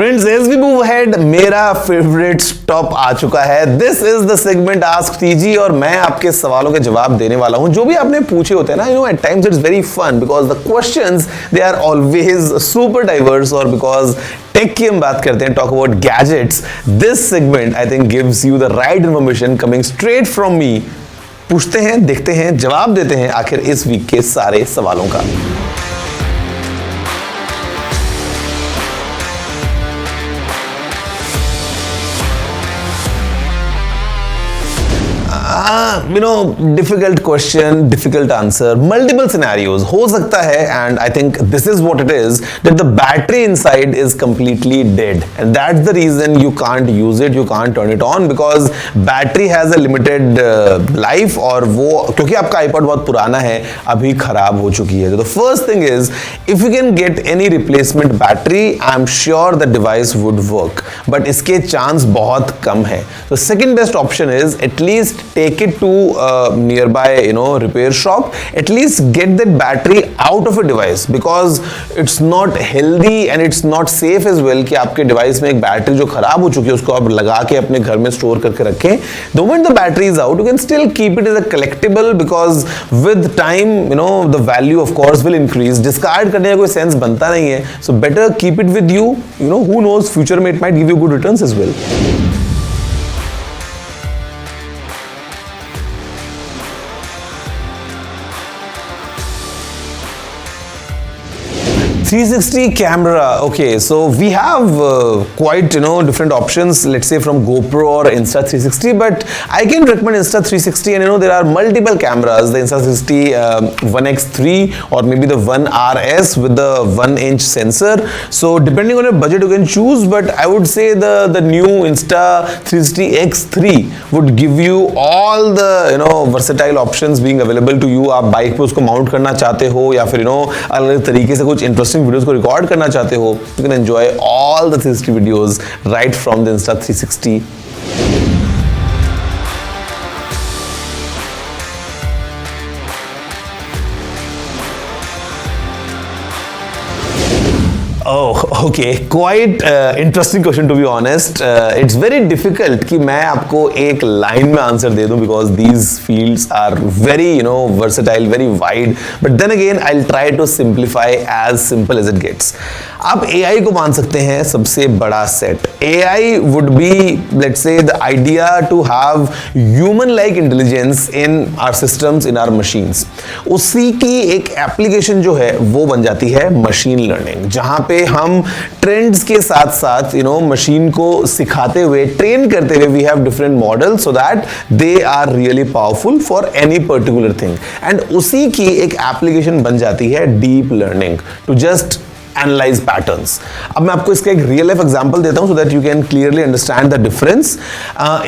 Friends, as we move ahead मेरा favourite stop आ चुका है। This is the segment ask TG और मैं आपके सवालों के जवाब देने वाला हूं जो भी आपने पूछे होते हैं ना। At times it's very fun because the questions they are always super diverse और बिकॉज टेक की हम बात करते हैं, talk about gadgets. This segment I think gives you the right information coming straight from me. पूछते हैं, देखते हैं, जवाब देते हैं आखिर इस वीक के सारे सवालों का। Difficult question, difficult answer, multiple scenarios हो सकता है and I think this is what it is that the battery inside is completely dead and that's the reason you can't use it, you can't turn it on because battery has a limited life और वो क्योंकि आपका iPod बहुत पुराना है, अभी खराब हो चुकी है। तो the first thing is if you can get any replacement battery I am sure the device would work, but इसके चांस बहुत कम है। तो second best option is at least take it to nearby repair shop, at least get that battery out of a device because it's not healthy and it's not safe as well कि आपके device में एक battery जो खराब हो चुकी है उसको आप लगा के अपने घर में स्टोर करके रखें। The moment the battery is out, you can still keep it as a collectible because with time the value of course will increase. Discard करने का कोई सेंस बनता नहीं है, so better keep it with you. Who knows, future में it might give you good returns as well. 360 camera. Okay, so we have quite different options, let's say from GoPro or Insta360, but I can recommend Insta360 and there are multiple cameras, the Insta360 1X3 or maybe the 1RS with the 1-inch sensor. So depending on your budget you can choose, but I would say the new Insta360 X3 would give you all the versatile options being available to you. आप bike पे उसको mount करना चाहते हो या फिर अलग तरीके से कुछ इंटरेस्टिंग वीडियोस को रिकॉर्ड करना चाहते हो, you can enjoy all the 360 videos right from the Insta360. Oh, okay. Quite interesting question to be honest. It's very difficult कि मैं आपको एक लाइन में आंसर दे दूं because these fields are very versatile, very wide. But then again, I'll try to simplify as simple as it gets. आप AI को मान सकते हैं सबसे बड़ा set. AI would be, let's say, the idea to have human-like intelligence in our systems, in our machines. उसी की एक एप्लीकेशन जो है वो बन जाती है मशीन लर्निंग, जहां पे हम ट्रेंड्स के साथ साथ मशीन को सिखाते हुए, ट्रेन करते हुए we have different model so that they are really powerful for any particular thing and उसी की एक एप्लीकेशन बन जाती है deep learning to just analyse patterns. अब मैं आपको इसका एक रियल लाइफ एग्जांपल देता हूं so that you can clearly understand the difference.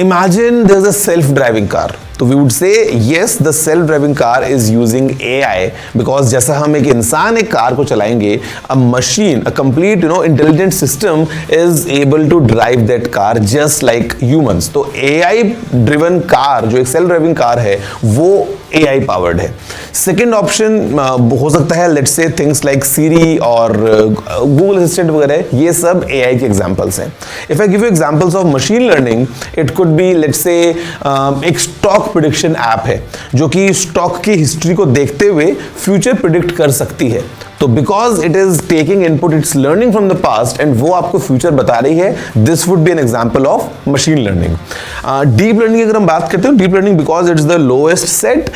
Imagine there is a self driving car. तो we would say yes the self driving car is using AI because जैसा हम एक इंसान एक कार को चलाएंगे, a machine, a complete intelligent system is able to drive that car just like humans. तो AI driven car जो एक सेल्फ ड्राइविंग कार है वो AI पावर्ड है। सेकेंड ऑप्शन हो सकता है let's say things like Siri और Google असिस्टेंट वगैरह, ये सब AI के एग्जांपल्स हैं। If I give you examples of machine learning, it could be let's say एक स्टॉक प्रेडिक्शन ऐप है जो कि स्टॉक की हिस्ट्री को देखते हुए फ्यूचर प्रिडिक्ट कर सकती है। तो because it is taking input, it's learning from the past and वो आपको फ्यूचर बता रही है, this would be an example of machine learning. Deep learning की अगर हम बात करते हैं, deep learning because it's the lowest set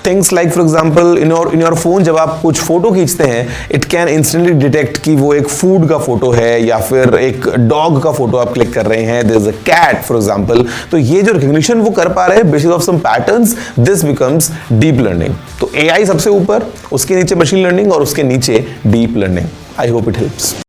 things like for example in your phone जब आप कुछ फोटो खींचते हैं, इट कैन इंस्टेंटली डिटेक्ट कि वो एक फूड का फोटो है या फिर एक डॉग का फोटो आप क्लिक कर रहे हैं, there is a cat for example. तो ये जो रिकॉग्निशन वो कर पा रहे हैं basis of some patterns, this becomes deep learning. तो AI सबसे ऊपर, उसके नीचे मशीन लर्निंग और उसके नीचे deep learning. I hope it helps.